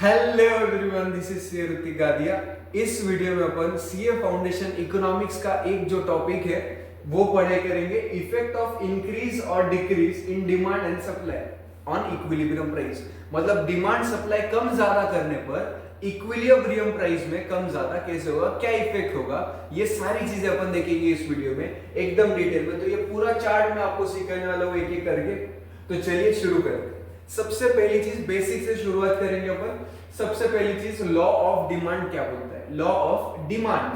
Hello everyone, this is C Ritik Gadiya. इस video में अपन CA foundation economics का एक जो टॉपिक है वो पढ़े करेंगे, इफेक्ट ऑफ इंक्रीज और decrease in demand and supply on equilibrium price. मतलब डिमांड सप्लाई कम ज्यादा करने पर इक्विलिब्रियम प्राइस में कम ज्यादा कैसे होगा, क्या इफेक्ट होगा, ये सारी चीजें अपन देखेंगे इस वीडियो में एकदम डिटेल में। तो ये पूरा चार्ट मैं आपको सिखाने वाला हूँ एक एक करके। तो चलिए शुरू करते हैं। सबसे पहली चीज बेसिक से शुरुआत करेंगे अपन। सबसे पहली चीज लॉ ऑफ डिमांड क्या बोलता है। Law of demand,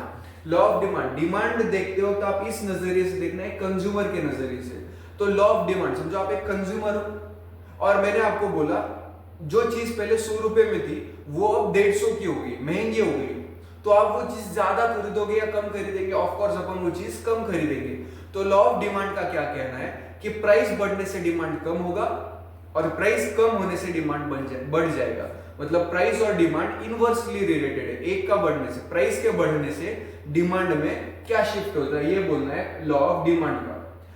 law of demand, demand देखते हो तो आप इस नजरिए से देखना है, कंज्यूमर के नजरिए से। तो लॉ ऑफ डिमांड, समझो आप एक कंज्यूमर हो और मैंने आपको बोला जो चीज पहले 100 रुपए में थी वो अब 150 की हो गई, महंगी हो गई। तो आप वो चीज ज्यादा खरीदोगे या कम खरीदेंगे? ऑफकोर्स अपन वो चीज कम खरीदेंगे। तो लॉ ऑफ डिमांड का क्या कहना है कि प्राइस बढ़ने से डिमांड कम होगा और प्राइस कम होने से डिमांड बढ़ जाएगा। मतलब प्राइस और डिमांड इनवर्सली रिलेटेड है। एक का बढ़ने से, प्राइस के बढ़ने से डिमांड में क्या शिफ्ट होता है, ये बोलना है लॉ ऑफ डिमांड का।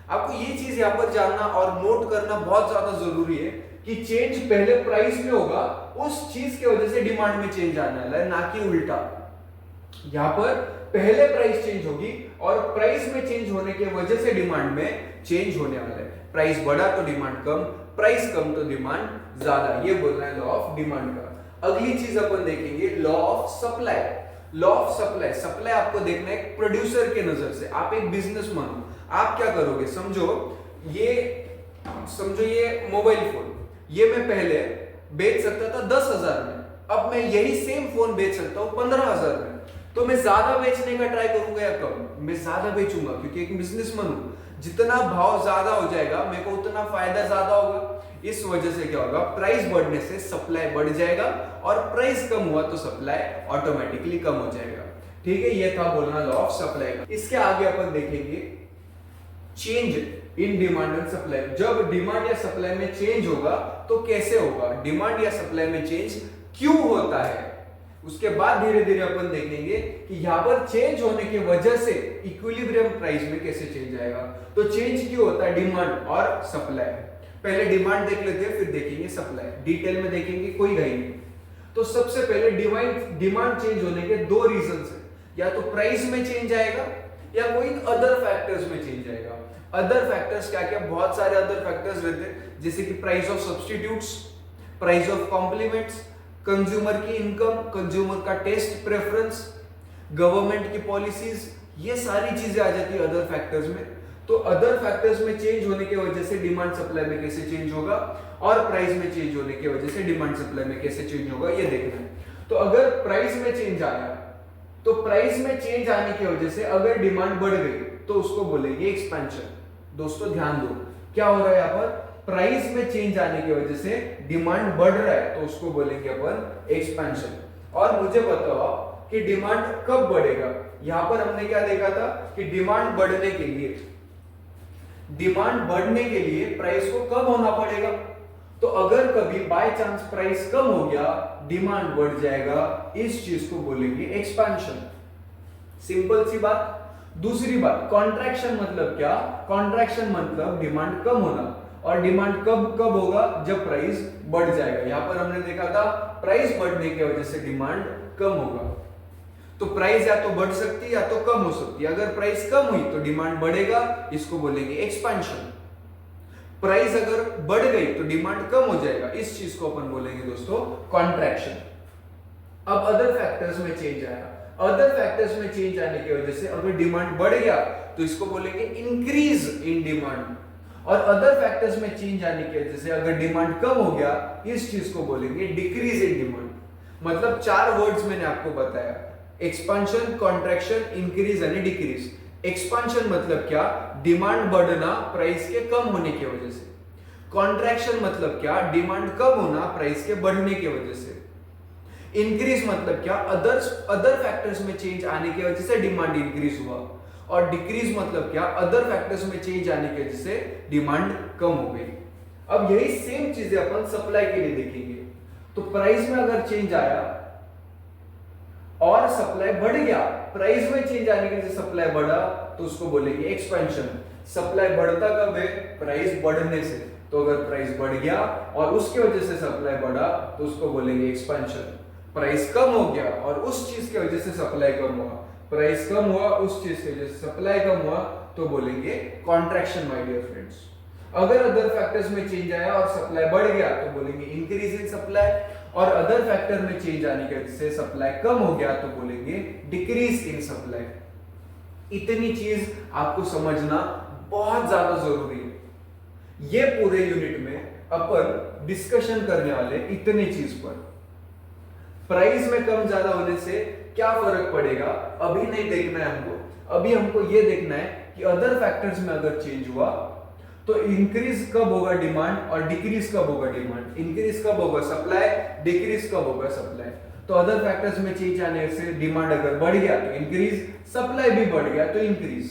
आपको ये चीज यहाँ पर जानना और नोट करना बहुत ज्यादा जरूरी है कि चेंज पहले प्राइस में होगा, उस चीज की वजह से डिमांड में चेंज आने वाला है, ना कि उल्टा। यहाँ पर पहले प्राइस चेंज होगी और प्राइस में चेंज होने की वजह से डिमांड में चेंज होने वाला है। प्राइस बढ़ा तो डिमांड कम, प्राइस कम तो डिमांड ज्यादा, ये बोलना है लॉ ऑफ डिमांड का। अगली चीज अपन देखेंगे law of supply. Law of supply, supply आपको देखना है एक प्रोड्यूसर के नजर से। आप एक बिजनेसमैन हो, आप क्या करोगे? समझो ये मोबाइल फोन, ये मैं पहले बेच सकता था 10,000 में, अब मैं यही सेम फोन बेच सकता हूं 15,000 में। तो मैं ज्यादा बेचने का ट्राई करूंगा या कम? मैं ज्यादा बेचूंगा, क्योंकि एक बिजनेसमैन हूं। जितना भाव ज्यादा हो जाएगा मेरे को उतना फायदा ज्यादा होगा। इस वजह से क्या होगा, प्राइस बढ़ने से सप्लाई बढ़ जाएगा और प्राइस कम हुआ तो सप्लाई ऑटोमेटिकली कम हो जाएगा। ठीक है, ये था बोलना लॉ ऑफ सप्लाई का। इसके आगे अपन देखेंगे change in demand and supply. जब डिमांड या सप्लाई में चेंज होगा तो कैसे होगा, डिमांड या सप्लाई में चेंज क्यों होता है। उसके बाद धीरे धीरे अपन देखेंगे कि यहां पर चेंज होने की वजह से इक्विलिब्रियम प्राइस में कैसे चेंज आएगा। तो चेंज क्यों होता है, डिमांड और सप्लाई। पहले डिमांड देख लेते हैं, फिर देखेंगे सप्लाई, डिटेल में देखेंगे, कोई घाई नहीं। तो सबसे पहले डिमांड चेंज होने के दो रीजन है, या तो प्राइस में चेंज आएगा या कोई अदर फैक्टर्स में चेंज आएगा। अदर फैक्टर्स क्या क्या, बहुत सारे अदर फैक्टर्स रहते हैं, जैसे कि price of substitutes, price of complements, consumer की इनकम, कंज्यूमर का टेस्ट प्रेफरेंस, गवर्नमेंट की पॉलिसीज, ये सारी चीजें आ जाती है अदर फैक्टर्स में। तो अदर फैक्टर्स में चेंज होने की वजह से डिमांड सप्लाई में कैसे चेंज होगा और प्राइस में चेंज होने की वजह से डिमांड सप्लाई में कैसे चेंज होगा, ये देखना है। तो अगर प्राइस में चेंज आया तो प्राइस में चेंज आने की वजह से अगर डिमांड बढ़ गई तो उसको बोलेंगे एक्सपेंशन। दोस्तों ध्यान दो, क्या हो रहा है यहाँ पर, प्राइस में चेंज आने की वजह से डिमांड बढ़ रहा है तो उसको बोलेंगे अपन एक्सपेंशन। और मुझे बताओ कि डिमांड कब बढ़ेगा। यहां पर हमने क्या देखा था कि डिमांड बढ़ने के लिए प्राइस को कब होना पड़ेगा। तो अगर कभी बाय चांस प्राइस कम हो गया, डिमांड बढ़ जाएगा, इस चीज को बोलेंगे एक्सपेंशन। सिंपल सी बात। दूसरी बात, कॉन्ट्रैक्शन मतलब क्या, कॉन्ट्रैक्शन मतलब डिमांड कम होना। और डिमांड कब होगा, जब प्राइस बढ़ जाएगा। यहां पर हमने देखा था प्राइस बढ़ने की वजह से डिमांड कम होगा। तो प्राइस या तो बढ़ सकती है या तो कम हो सकती है। अगर प्राइस कम हुई तो डिमांड बढ़ेगा, इसको बोलेंगे एक्सपेंशन। प्राइस अगर बढ़ गई तो डिमांड कम हो जाएगा, इस चीज को अपन बोलेंगे दोस्तों कॉन्ट्रैक्शन। अब अदर फैक्टर्स में चेंज आया, अदर फैक्टर्स में चेंज आने की वजह से अगर डिमांड बढ़ गया तो इसको बोलेंगे इंक्रीज इन डिमांड। और अदर फैक्टर्स में चेंज आने की वजह से अगर डिमांड कम हो गया, इस चीज को बोलेंगे डिक्रीज इन डिमांड। मतलब चार वर्ड्स मैंने आपको बताया, एक्सपेंशन, कॉन्ट्रैक्शन, इंक्रीज यानी डिक्रीज। एक्सपेंशन मतलब क्या, डिमांड बढ़ना प्राइस के कम होने की वजह से। कॉन्ट्रैक्शन मतलब क्या, डिमांड कम होना प्राइस के बढ़ने की वजह से। इंक्रीज मतलब क्या, अदर फैक्टर्स में चेंज आने की वजह से डिमांड इंक्रीज हुआ। और डिक्रीज मतलब क्या, अदर फैक्टर्स में चेंज आने की वजह से डिमांड कम हो गई। अब यही सेम चीजें अपन सप्लाई के लिए देखेंगे। तो प्राइस में अगर चेंज आया और सप्लाई बढ़ गया, प्राइस में चेंज आने की वजह से सप्लाई बढ़ा, तो उसको बोलेंगे एक्सपेंशन। सप्लाई बढ़ता कब है, प्राइस बढ़ने से। तो अगर प्राइस बढ़ गया और उसके वजह से सप्लाई बढ़ा तो उसको बोलेंगे एक्सपेंशन। प्राइस कम हो गया और उस चीज की वजह से सप्लाई कम हुआ, प्राइस कम हुआ उस चीज की वजह से सप्लाई कम हुआ, तो बोलेंगे कॉन्ट्रैक्शन माय डियर फ्रेंड्स। अगर अदर फैक्टर्स में चेंज आया और सप्लाई बढ़ गया तो बोलेंगे इंक्रीज इन सप्लाई, और अदर फैक्टर में चेंज आने की वजह से सप्लाई कम हो गया तो बोलेंगे डिक्रीज इन सप्लाई। इतनी चीज आपको समझना बहुत ज्यादा जरूरी है। ये पूरे यूनिट में अपन डिस्कशन करने वाले इतने चीज पर। प्राइस में कम ज्यादा होने से क्या फर्क पड़ेगा अभी नहीं देखना है हमको, अभी हमको ये देखना है कि अदर फैक्टर्स में अगर चेंज हुआ तो इंक्रीज कब होगा डिमांड और डिक्रीज कब होगा डिमांड, इंक्रीज कब होगा सप्लाई, डिक्रीज कब होगा सप्लाई। तो अदर फैक्टर्स में चेंज आने से डिमांड अगर बढ़ गया तो इंक्रीज, सप्लाई भी बढ़ गया तो इंक्रीज।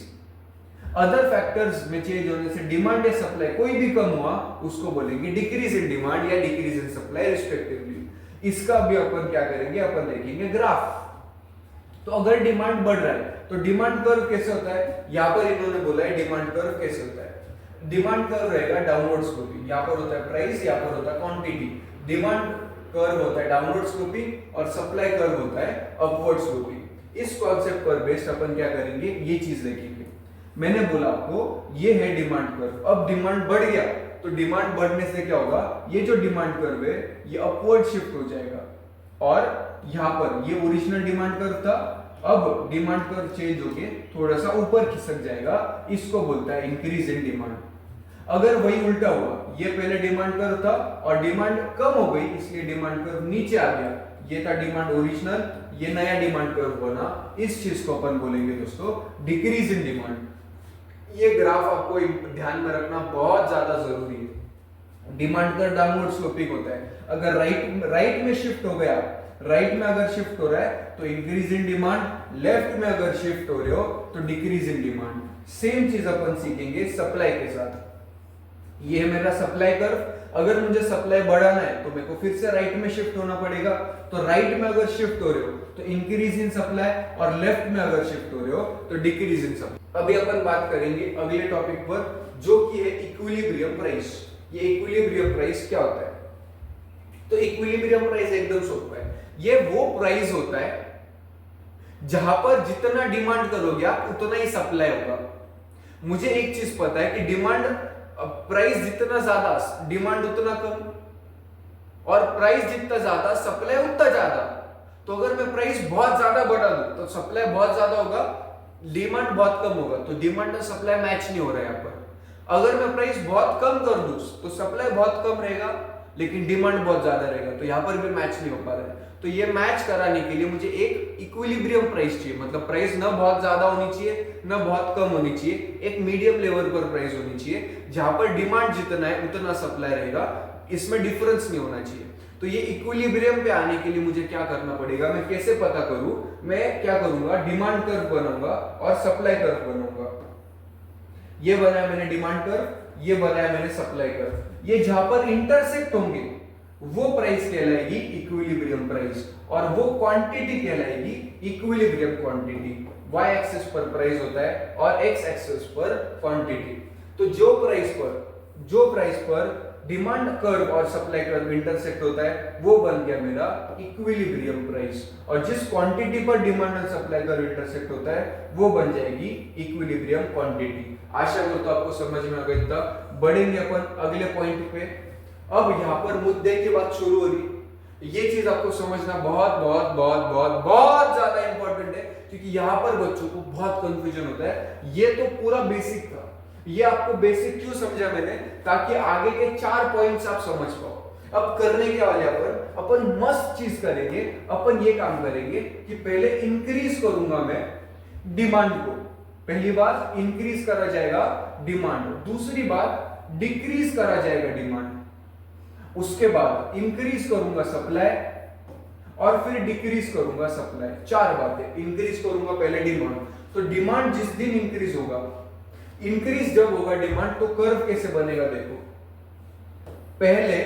अदर फैक्टर्स में चेंज होने से डिमांड या सप्लाई कोई भी कम हुआ उसको बोलेंगे डिक्रीज इन डिमांड या डिक्रीज इन सप्लाई रिस्पेक्टिवली। इसका भी अपन क्या करेंगे, अपन देखेंगे ग्राफ। तो अगर डिमांड बढ़ रहा है तो डिमांड कर्व कैसे होता है, यहां पर इन्होंने बोला है डिमांड कर्व कैसे होता है। डिमांड कर्व रहेगा डाउनवर्ड स्लोपिंग, यहां पर होता है प्राइस, यहां पर होता है क्वांटिटी। डिमांड कर्व होता है डाउनवर्ड स्लोपिंग और सप्लाई कर्व होता है अपवर्ड स्लोपिंग। इस कॉन्सेप्ट पर बेस्ड अपन क्या करेंगे, ये चीज देखेंगे। मैंने बोला आपको ये है डिमांड कर्व। अब डिमांड बढ़ गया तो डिमांड बढ़ने से क्या होगा, ये जो डिमांड कर्व है ये अपवर्ड शिफ्ट हो जाएगा, और यहां पर ये ओरिजिनल डिमांड कर्व था, अब डिमांड कर्व चेंज होके थोड़ा सा ऊपर खिसक जाएगा, इसको बोलता है इंक्रीज इन डिमांड। अगर वही उल्टा हुआ, ये पहले डिमांड कर्व था और डिमांड कम हो गई इसलिए डिमांड कर्व नीचे आ गया, ये था डिमांड ओरिजिनल, ये नया डिमांड कर्व बना, इस चीज को अपन बोलेंगे दोस्तों डिक्रीज इन डिमांड। ये ग्राफ आपको ध्यान में रखना बहुत ज्यादा जरूरी है। डिमांड कर्व डाउनवर्ड स्लोपिंग होता है, अगर राइट में शिफ्ट हो गया, राइट में अगर शिफ्ट हो रहा है तो इंक्रीज इन डिमांड, लेफ्ट में अगर शिफ्ट हो रहे हो तो डिक्रीज इन डिमांड। सेम चीज अपन सीखेंगे सप्लाई के साथ। ये है मेरा सप्लाई कर्व, अगर मुझे सप्लाई बढ़ाना है तो मेरे को फिर से राइट में शिफ्ट होना पड़ेगा, तो राइट में अगर शिफ्ट हो रहे हो तो इंक्रीज इन सप्लाई, और लेफ्ट में अगर शिफ्ट हो रहे हो तो डिक्रीज इन सप्लाई। अभी अपन बात करेंगे अगले टॉपिक पर जो कि है इक्विलिब्रियम प्राइस। ये इक्विलिब्रियम प्राइस क्या होता है, तो इक्विलिब्रियम प्राइस एकदम सोचा है, ये वो प्राइस होता है जहां पर जितना डिमांड करोगे आप उतना ही सप्लाई होगा। मुझे एक चीज पता है कि डिमांड, प्राइस जितना ज्यादा डिमांड उतना कम, और प्राइस जितना ज्यादा सप्लाई उतना ज्यादा। तो अगर मैं प्राइस बहुत ज्यादा बढ़ा दूं तो सप्लाई बहुत ज्यादा होगा, डिमांड बहुत कम होगा, तो डिमांड और सप्लाई मैच नहीं हो रहा है यहाँ पर। अगर मैं प्राइस बहुत कम कर दूं तो सप्लाई बहुत कम रहेगा लेकिन डिमांड बहुत ज्यादा रहेगा, तो यहाँ पर भी मैच नहीं हो पा रहा है। तो ये मैच कराने के लिए मुझे एक इक्विलिब्रियम प्राइस चाहिए, मतलब प्राइस ना बहुत ज्यादा होनी चाहिए ना बहुत कम होनी चाहिए, एक मीडियम लेवल पर प्राइस होनी चाहिए जहां पर डिमांड जितना है उतना सप्लाई रहेगा, इसमें डिफरेंस नहीं होना चाहिए। तो ये इक्विलिब्रियम पे आने के लिए मुझे क्या करना पड़ेगा, मैं कैसे पता करूं, मैं क्या करूंगा, डिमांड कर्व बनाऊंगा और सप्लाई कर्व बनाऊंगा। ये बनाया मैंने डिमांड कर्व, ये बनाया मैंने सप्लाई कर्व। ये जहां पर इंटरसेक्ट होंगे वो प्राइस कहलाएगी इक्विलिब्रियम प्राइस, और वो क्वांटिटी कहलाएगी इक्विलिब्रियम क्वांटिटी। y एक्सिस पर प्राइस होता है और x एक्सिस पर क्वांटिटी। तो जो प्राइस पर डिमांड कर्व और सप्लाई कर्व इंटरसेक्ट होता है वो बन गया मेरा इक्विलिब्रियम प्राइस, और जिस क्वांटिटी पर डिमांड और सप्लाई कर्व इंटरसेक्ट होता है वो बन जाएगी इक्विलिब्रियम क्वांटिटी। आशा करता हूं आपको समझ में आ गया था। बढ़ेंगे अपन अगले पॉइंट पे। अब यहाँ पर मुद्दे की बात शुरू हो रही, ये चीज आपको समझना बहुत बहुत बहुत बहुत बहुत ज्यादा इंपॉर्टेंट है, क्योंकि यहाँ पर बच्चों को बहुत कंफ्यूजन होता है। ये तो पूरा बेसिक था, ये आपको बेसिक क्यों समझा मैंने, ताकि आगे के 4 पॉइंट्स आप समझ पाओ। अब करने के वाले अपन मस्त चीज करेंगे, अपन ये काम करेंगे कि पहले इंक्रीज करूंगा मैं डिमांड को। पहली बात इंक्रीज करा जाएगा डिमांड, दूसरी बात डिक्रीज करा जाएगा डिमांड, उसके बाद इंक्रीज करूंगा सप्लाई और फिर डिक्रीज करूंगा सप्लाई। 4 बातें। इंक्रीज करूंगा पहले डिमांड, तो डिमांड जिस दिन इंक्रीज होगा, इंक्रीज जब होगा डिमांड, तो कर्व कैसे बनेगा देखो। पहले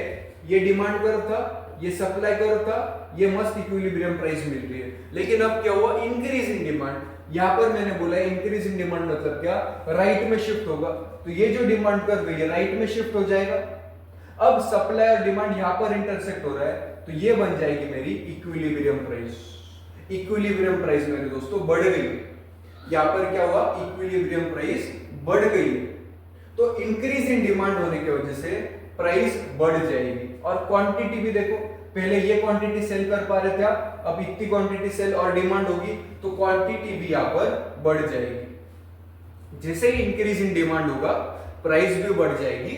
ये डिमांड कर्व था, ये सप्लाई कर्व था, ये मस्त इक्विलिब्रियम प्राइस मिल रही है। लेकिन अब क्या हुआ, इंक्रीज इन डिमांड। यहां पर मैंने बोला इंक्रीज इन डिमांड मतलब क्या, राइट में शिफ्ट होगा, तो ये जो डिमांड कर्व है ये राइट में शिफ्ट हो जाएगा। अब सप्लाई और डिमांड यहां पर इंटरसेक्ट हो रहा है, तो ये बन जाएगी मेरी इक्विलिब्रियम प्राइस। इक्विलिब्रियम प्राइस मेरे दोस्तों बढ़ गई, यहां पर क्या हुआ, इक्विलिब्रियम प्राइस बढ़ गई। तो इंक्रीज इन डिमांड होने की वजह से प्राइस बढ़ जाएगी। और क्वांटिटी भी देखो, पहले ये क्वांटिटी सेल कर पा रहे थे आप, अब इतनी क्वांटिटी सेल और डिमांड होगी तो क्वांटिटी भी यहां पर बढ़ जाएगी। जैसे ही इंक्रीज इन डिमांड होगा प्राइस भी बढ़ जाएगी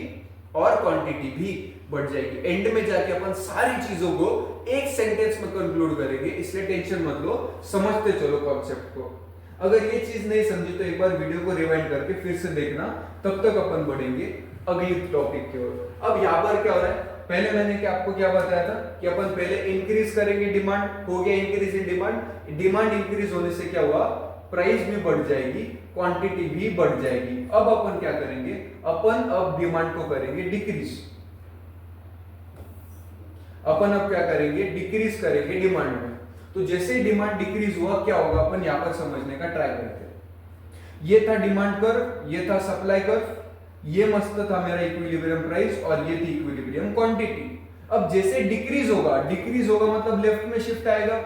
और क्वांटिटी भी बढ़ जाएगी। एंड में जाके अपन सारी चीजों को एक सेंटेंस में कंक्लूड करेंगे, इसलिए टेंशन मत लो, समझते चलो कॉन्सेप्ट को। अगर ये चीज नहीं समझी तो एक बार वीडियो को रिवाइंड करके फिर से देखना, तब तक अपन बढ़ेंगे अगली टॉपिक की ओर। अब यहाँ पर क्या हो रहा है, पहले मैंने आपको क्या बताया था कि अपन पहले इंक्रीज करेंगे डिमांड, हो गया increase in demand. Demand increase होने से क्या हुआ, प्राइस भी बढ़ जाएगी, क्वांटिटी भी बढ़ जाएगी। अब अपन क्या करेंगे, अपन अब डिमांड को करेंगे डिक्रीज। अपन अब क्या करेंगे, डिक्रीज करेंगे डिमांड में। तो जैसे ही डिमांड डिक्रीज हुआ क्या होगा, अपन यहां पर समझने का ट्राई करते हैं। ये था डिमांड कर्व, ये था सप्लाई कर्व, ये मस्त था मेरा इक्विलिब्रियम प्राइस और ये थी इक्विलिब्रियम क्वांटिटी। अब जैसे डिक्रीज होगा, डिक्रीज होगा मतलब लेफ्ट में शिफ्ट आएगा,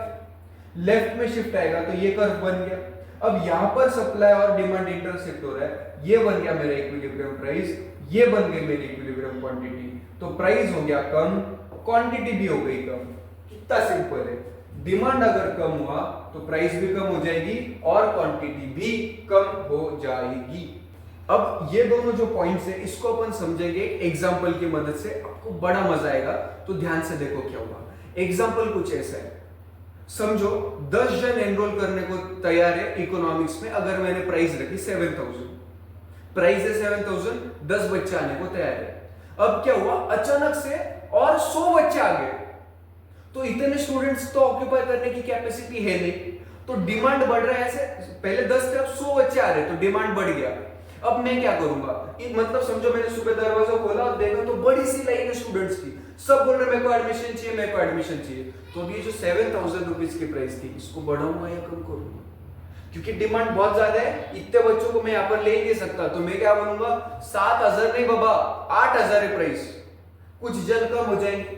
लेफ्ट में शिफ्ट आएगा तो ये कर्व बन गया। अब यहां पर सप्लाई और डिमांड इंटरसेक्ट हो रहा है, ये बन गया मेरा इक्विलिब्रियम प्राइस, ये बन गई मेरी इक्विलिब्रियम क्वांटिटी। तो प्राइस हो गया कम, क्वांटिटी भी हो गई कम। कितना सिंपल है। डिमांड अगर कम हुआ तो प्राइस भी कम हो जाएगी और क्वांटिटी भी कम हो जाएगी। अब ये दोनों जो पॉइंट्स है इसको अपन समझेंगे एग्जांपल की मदद से, आपको बड़ा मजा आएगा। तो ध्यान से देखो क्या हुआ। एग्जांपल कुछ ऐसा है, समझो 10 जन एनरोल करने को तैयार है इकोनॉमिक्स में। अगर मैंने प्राइस रखी 7000, प्राइस है 7000, 10 बच्चे आने को तैयार है। अब क्या हुआ, अचानक से और 100 बच्चे आ गए, तो इतने स्टूडेंट्स तो ऑक्यूपाई करने की कैपेसिटी है नहीं, तो डिमांड बढ़ रहा है। ऐसे पहले 10 थे, अब 100 बच्चे आ रहे, तो डिमांड बढ़ गया। अब मैं क्या करूंगा, मतलब समझो मैंने सुबह दरवाजा खोला और देखा तो बड़ी सी लाइन है स्टूडेंट्स की, सब बोल रहे मेरे को एडमिशन चाहिए, मेरे को एडमिशन चाहिए। तो अभी जो 7000 रुपीज की प्राइस थी, इसको बढ़ाऊंगा या कम करूंगा, क्योंकि डिमांड बहुत ज्यादा है, इतने बच्चों को मैं यहाँ पर ले ही नहीं सकता। तो मैं क्या बनूंगा, 7000 नहीं बाबा, 8000 है प्राइस, कुछ जन कम हो जाएंगे।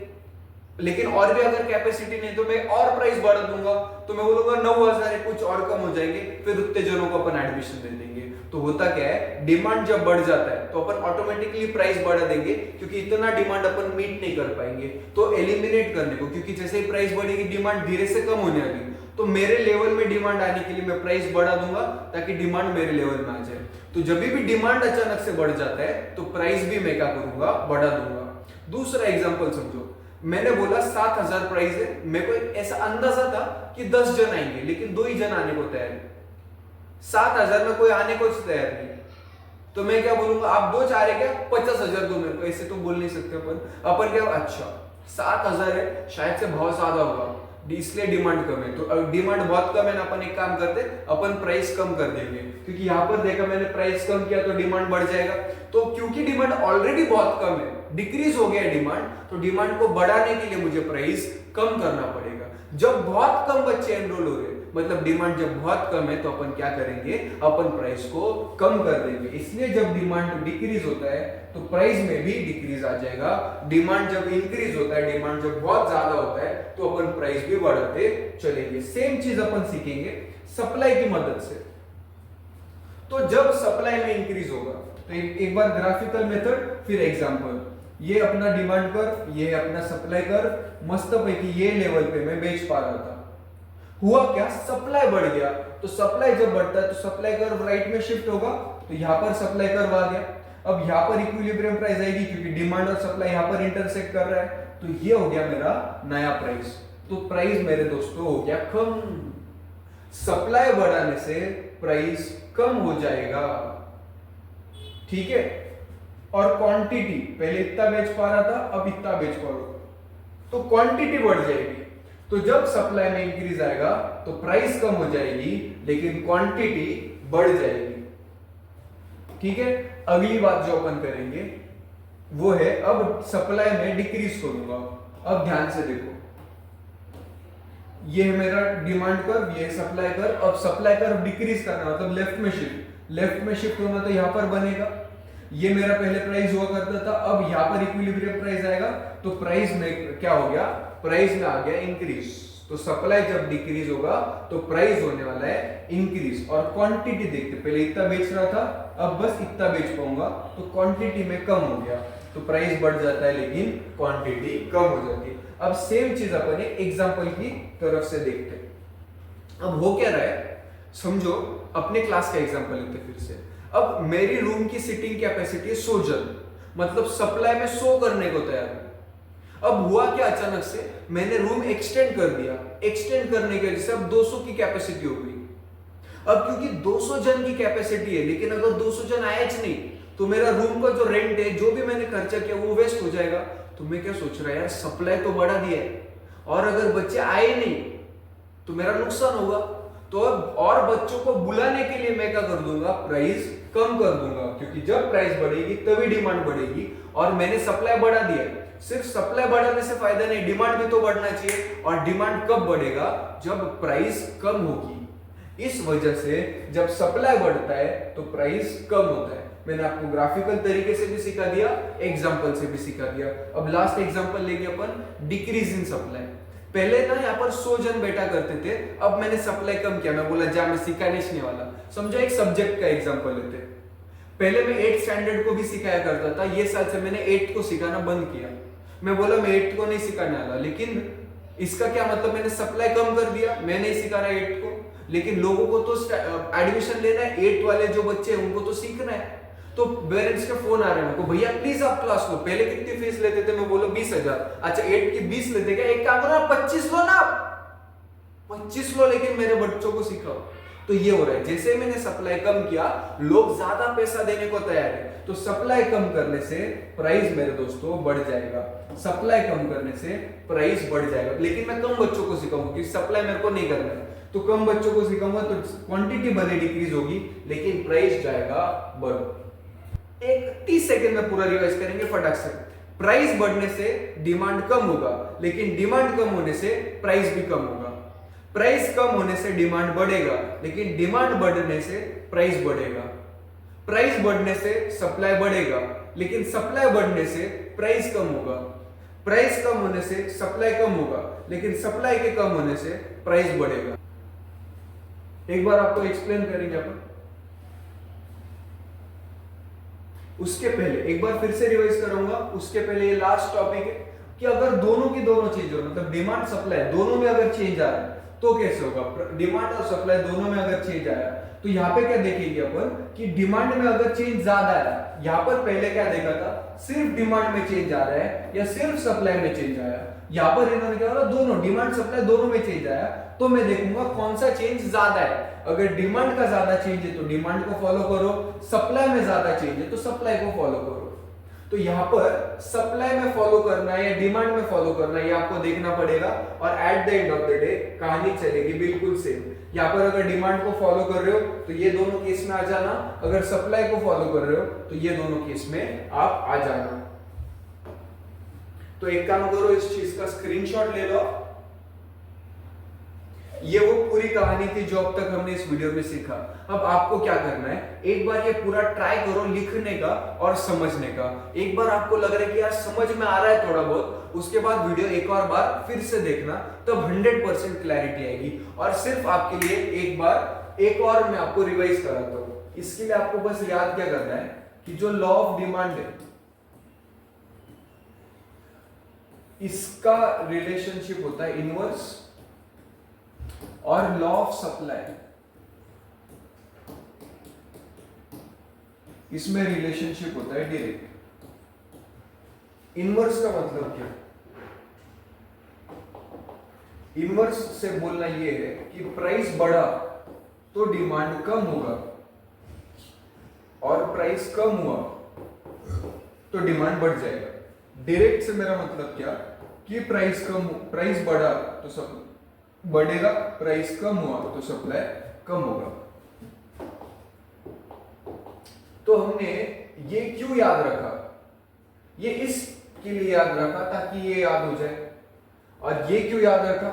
लेकिन और भी अगर कैपेसिटी नहीं तो मैं और प्राइस बढ़ा दूंगा, तो मैं बोलूंगा 9000 है, कुछ और कम हो जाएंगे, फिर उतने जनों को अपन एडमिशन दे देंगे। तो होता क्या है, डिमांड जब बढ़ जाता है तो अपन ऑटोमेटिकली प्राइस बढ़ा देंगे, क्योंकि इतना डिमांड अपन मीट नहीं कर पाएंगे। तो एलिमिनेट करने को, क्योंकि जैसे ही प्राइस बढ़ेगी डिमांड धीरे से कम होने लगी, तो मेरे लेवल में डिमांड आने के लिए मैं प्राइस बढ़ा दूंगा ताकि डिमांड मेरे लेवल में आ जाए। तो जब भी डिमांड अचानक से बढ़ जाता है तो प्राइस भी मैं क्या करूंगा, बढ़ा दूंगा। दूसरा एग्जांपल समझो, मैंने बोला 7000 प्राइस है, मेरे को ऐसा अंदाजा था कि 10 जन आएंगे, लेकिन 2 ही जन आने को तैयार है। 7000 में कोई आने को तैयार नहीं, तो मैं क्या बोलूंगा, आप 2 चाह रहे क्या, 50000 दो मेरे को, ऐसे तो बोल नहीं सकते अपन क्या, अच्छा 7000 है, शायद से बहुत ज्यादा होगा इसलिए डिमांड कम है। तो डिमांड बहुत कम है ना, अपन एक काम करते, अपन प्राइस कम कर देंगे, क्योंकि यहां पर देखा मैंने प्राइस कम किया तो डिमांड बढ़ जाएगा। तो क्योंकि डिमांड ऑलरेडी बहुत कम है, डिक्रीज हो गया डिमांड, तो डिमांड को बढ़ाने के लिए मुझे प्राइस कम करना पड़ेगा। जब बहुत कम बच्चे एनरोल हो रहे, मतलब डिमांड जब बहुत कम है, तो अपन क्या करेंगे, अपन प्राइस को कम कर देंगे। इसलिए जब डिमांड डिक्रीज होता है तो प्राइस में भी डिक्रीज आ जाएगा। डिमांड जब इंक्रीज होता है, डिमांड जब बहुत ज्यादा होता है, तो अपन प्राइस भी बढ़ाते चलेंगे। सेम चीज अपन सीखेंगे सप्लाई की मदद से। तो जब सप्लाई में इंक्रीज होगा, तो एक बार ग्राफिकल मेथड, फिर एग्जांपल। ये अपना डिमांड कर्व, ये अपना सप्लाई कर्व, मस्त पैकी ये लेवल पे मैं बेच पा रहा था। हुआ क्या, सप्लाई बढ़ गया, तो सप्लाई जब बढ़ता है तो सप्लाई कर्व राइट में शिफ्ट होगा, तो यहां पर सप्लाई कर्व आ गया। अब यहां पर इक्विलिब्रियम प्राइस आएगी, क्योंकि डिमांड और सप्लाई यहां पर इंटरसेक्ट कर रहा है, तो ये हो गया मेरा नया प्राइस। तो प्राइस मेरे दोस्तों हो गया कम। सप्लाई बढ़ाने से प्राइस कम हो जाएगा, ठीक है। और क्वांटिटी, पहले इतना बेच पा रहा था, अब इतना बेच पा रहा हूं, तो क्वांटिटी बढ़ जाएगी। तो जब सप्लाई में इंक्रीज आएगा तो प्राइस कम हो जाएगी, लेकिन क्वांटिटी बढ़ जाएगी, ठीक है। अगली बात जो अपन करेंगे वो है, अब सप्लाई में डिक्रीज करूंगा। अब ध्यान से देखो, ये है मेरा डिमांड कर्व, ये सप्लाई कर्व। अब सप्लाई कर्व डिक्रीज करना मतलब लेफ्ट में शिफ्ट, लेफ्ट में शिफ्ट होना तो यहां पर बनेगा। ये मेरा पहले प्राइस हुआ करता था, अब यहाँ पर इक्विलिब्रियम प्राइस आएगा तो प्राइस में क्या हो गया, प्राइस में आ गया इंक्रीज। तो सप्लाई जब डिक्रीज होगा तो प्राइस होने वाला है इंक्रीज। और क्वांटिटी देखते, पहले इतना बेच रहा था, अब बस इतना बेच पाऊंगा, तो क्वांटिटी में कम हो गया, तो प्राइस बढ़ जाता है लेकिन क्वांटिटी कम हो जाती है। अब सेम चीज अपन एक एग्जांपल की तरफ से देखते हैं। अब हो क्या रहा है, समझो अपने क्लास का एग्जांपल लेते फिर से। अब मेरी रूम की सिटिंग कैपेसिटी है 100 जन, मतलब सप्लाई में 100 करने को तैयार है। अब हुआ क्या, अचानक से मैंने रूम एक्सटेंड कर दिया, एक्सटेंड करने की वजह से अब 200 की कैपेसिटी हो गई। अब क्योंकि 200 जन की कैपेसिटी है, लेकिन अगर 200 जन आए नहीं तो मेरा रूम का जो रेंट है, जो भी मैंने खर्चा किया वो वेस्ट हो जाएगा। तो मैं क्या सोच रहा है, यार सप्लाई तो बढ़ा दिया है और अगर बच्चे आए नहीं तो मेरा नुकसान होगा। तो अब और बच्चों को बुलाने के लिए मैं क्या कर दूंगा, प्राइस कम कर दूंगा, क्योंकि जब प्राइस बढ़ेगी तभी डिमांड बढ़ेगी। और मैंने सप्लाई बढ़ा दिया, सिर्फ सप्लाई बढ़ाने से फायदा नहीं, डिमांड भी तो बढ़ना चाहिए। और डिमांड कब बढ़ेगा, जब प्राइस कम होगी। इस वजह से जब सप्लाई बढ़ता है तो प्राइस कम होता है। मैंने आपको ग्राफिकल तरीके से भी सिखा दिया, एग्जांपल से भी सिखा दिया। अब लास्ट एग्जांपल लेंगे अपन, डिक्रीज इन सप्लाई। पहले ना यहाँ पर 100 जन बैठा करते थे, अब मैंने सप्लाई कम किया, मैं बोला जा मैं सिखाने नहीं वाला। समझो एक सब्जेक्ट का एग्जांपल लेते हैं। पहले मैं 8th स्टैंडर्ड को भी सिखाया करता था, ये साल से मैंने 8th को सिखाना बंद किया। मैं बोला मैं 8th को नहीं सिखाने वाला, लेकिन इसका क्या मतलब, मैंने सप्लाई कम कर दिया, मैं नहीं सिखा रहा 8th को, लेकिन लोगों को तो एडमिशन लेना है, 8th वाले जो बच्चे हैं उनको तो सीखना है। तो पेरेंट्स के फोन आ रहे हैं, भैया प्लीज आप क्लास लो। पहले कितनी फीस लेते थे, मैं बोलो 20,000। अच्छा 8th की 20 लेते क्या, एक काम करो 25 लो ना, 25 लो, लेकिन मेरे बच्चों को सिखाओ। तो ये हो रहा है, जैसे मैंने सप्लाई कम किया, लोग ज्यादा पैसा देने को तैयार है। तो सप्लाई कम करने से प्राइस मेरे दोस्तों बढ़ जाएगा, सप्लाई कम करने से प्राइस बढ़ जाएगा। लेकिन मैं कम बच्चों को सिखाऊंगा, क्योंकि सप्लाई मेरे को नहीं करना है, तो कम बच्चों को सिखाऊंगा, तो क्वांटिटी भले डिक्रीज होगी लेकिन प्राइस जाएगा बढ़। एक 30 सेकंड में पूरा रिवाइज करेंगे फटाक से। प्राइस बढ़ने से डिमांड कम होगा, लेकिन डिमांड कम होने से प्राइस भी कम होगा। प्राइस कम होने से डिमांड बढ़ेगा, लेकिन डिमांड बढ़ने से प्राइस बढ़ेगा। प्राइस बढ़ने से सप्लाई बढ़ेगा, लेकिन सप्लाई बढ़ने से प्राइस कम होगा। प्राइस कम होने से सप्लाई कम होगा, लेकिन सप्लाई के कम होने से प्राइस बढ़ेगा। एक बार आपको एक्सप्लेन करेंगे अपन। उसके पहले एक बार फिर से रिवाइज करूंगा, उसके पहले ये लास्ट टॉपिक है कि अगर दोनों की दोनों चीज हो, मतलब डिमांड सप्लाई दोनों में अगर चेंज आ रहा है तो कैसे होगा। डिमांड और सप्लाई दोनों में अगर चेंज आया तो यहाँ पे क्या देखेंगे अपन कि डिमांड में अगर चेंज ज्यादा आया, यहाँ पर पहले क्या देखा था, सिर्फ डिमांड में चेंज आ रहा है या सिर्फ सप्लाई में चेंज आया। यहाँ पर इन्होंने क्या बोला, दोनों डिमांड सप्लाई दोनों में चेंज आया, तो मैं देखूंगा कौन सा चेंज ज्यादा है। अगर डिमांड का ज्यादा चेंज है तो डिमांड को फॉलो करो, सप्लाई में ज्यादा चेंज है तो सप्लाई को फॉलो करो। तो यहाँ पर सप्लाई में फॉलो करना है या डिमांड में फॉलो करना है, ये आपको देखना पड़ेगा। और at the end of the day कहानी चलेगी बिल्कुल सेम। यहाँ पर अगर डिमांड को फॉलो कर रहे हो तो ये दोनों केस में आ जाना, अगर सप्लाई को फॉलो कर रहे हो तो ये दोनों केस में आप आ जाना। तो एक काम करो, इस चीज का स्क्रीनशॉट ले लो। ये वो पूरी कहानी थी जो अब तक हमने इस वीडियो में सीखा। अब आपको क्या करना है, एक बार ये पूरा ट्राई करो लिखने का और समझने का। एक बार आपको लग रहा है कि यार समझ में आ रहा है थोड़ा बहुत, उसके बाद वीडियो एक और बार फिर से देखना, तब 100% क्लैरिटी आएगी। और सिर्फ आपके लिए एक और मैं आपको रिवाइज कराता हूं। इसके लिए आपको बस याद क्या करना है कि जो लॉ ऑफ डिमांड है, इसका रिलेशनशिप होता है इनवर्स, और लॉ ऑफ सप्लाई, इसमें रिलेशनशिप होता है डायरेक्ट। इनवर्स का मतलब क्या, इनवर्स से बोलना यह है कि प्राइस बढ़ा तो डिमांड कम होगा, और प्राइस कम हुआ तो डिमांड बढ़ जाएगा। डायरेक्ट से मेरा मतलब क्या कि प्राइस बढ़ा तो सब बढ़ेगा, प्राइस कम हुआ तो सप्लाई कम होगा। तो हमने ये क्यों याद रखा, ये इसके लिए याद रखा ताकि ये याद हो जाए। और ये क्यों याद रखा,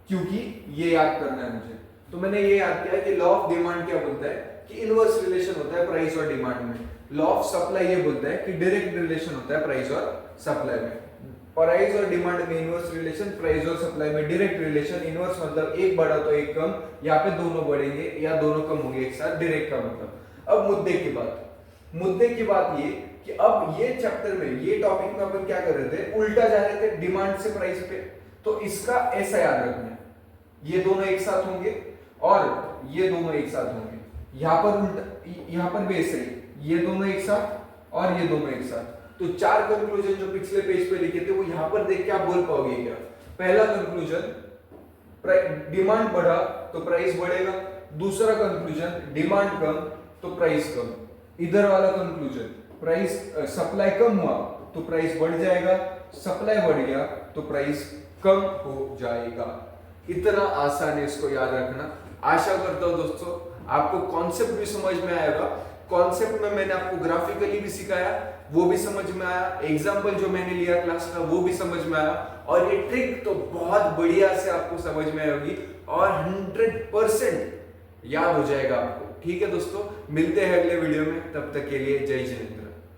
क्योंकि ये याद करना है मुझे। तो मैंने ये याद किया कि लॉ ऑफ डिमांड क्या बोलता है कि इनवर्स रिलेशन होता है प्राइस और डिमांड में। लॉ ऑफ सप्लाई ये बोलता है कि डायरेक्ट रिलेशन होता है प्राइस और सप्लाई में। प्राइस और डिमांड में इनवर्स रिलेशन, प्राइस और सप्लाई में डायरेक्ट रिलेशन। इनवर्स मतलब एक बढ़ा तो एक कम, यहाँ पे दोनों बढ़ेंगे या दोनों कम होंगे एक साथ, डायरेक्ट का मतलब। अब मुद्दे की बात ये कि अब ये चैप्टर में, ये टॉपिक में अपन क्या कर रहे थे, उल्टा जा रहे थे डिमांड से प्राइस पे। तो इसका ऐसा याद रखना है, ये दोनों एक साथ होंगे और ये दोनों एक साथ होंगे। यहाँ पर उल्टा, यहाँ पर भी ऐसे ही, ये दोनों एक साथ और ये दोनों एक साथ। तो चार कंक्लूजन जो पिछले पेज पे लिखे थे वो यहाँ पर देख के आप बोल पाओगे क्या? पहला कंक्लूजन, डिमांड बढ़ा तो प्राइस बढ़ेगा। दूसरा कंक्लूजन, डिमांड कम तो प्राइस कम। इधर वाला कंक्लूजन, प्राइस सप्लाई कम हुआ तो प्राइस बढ़ जाएगा, सप्लाई बढ़ गया तो प्राइस कम हो जाएगा। इतना आसान है इसको याद रखना। आशा करता हूं दोस्तों आपको कॉन्सेप्ट भी समझ में आएगा। कॉन्सेप्ट में मैंने आपको ग्राफिकली भी सिखाया, वो भी समझ में आया। एग्जाम्पल जो मैंने लिया क्लास का वो भी समझ में आया, और ये ट्रिक तो बहुत बढ़िया से आपको समझ में आएगी और 100% याद हो जाएगा आपको। ठीक है दोस्तों, मिलते हैं अगले वीडियो में, तब तक के लिए जय जिनेंद्र।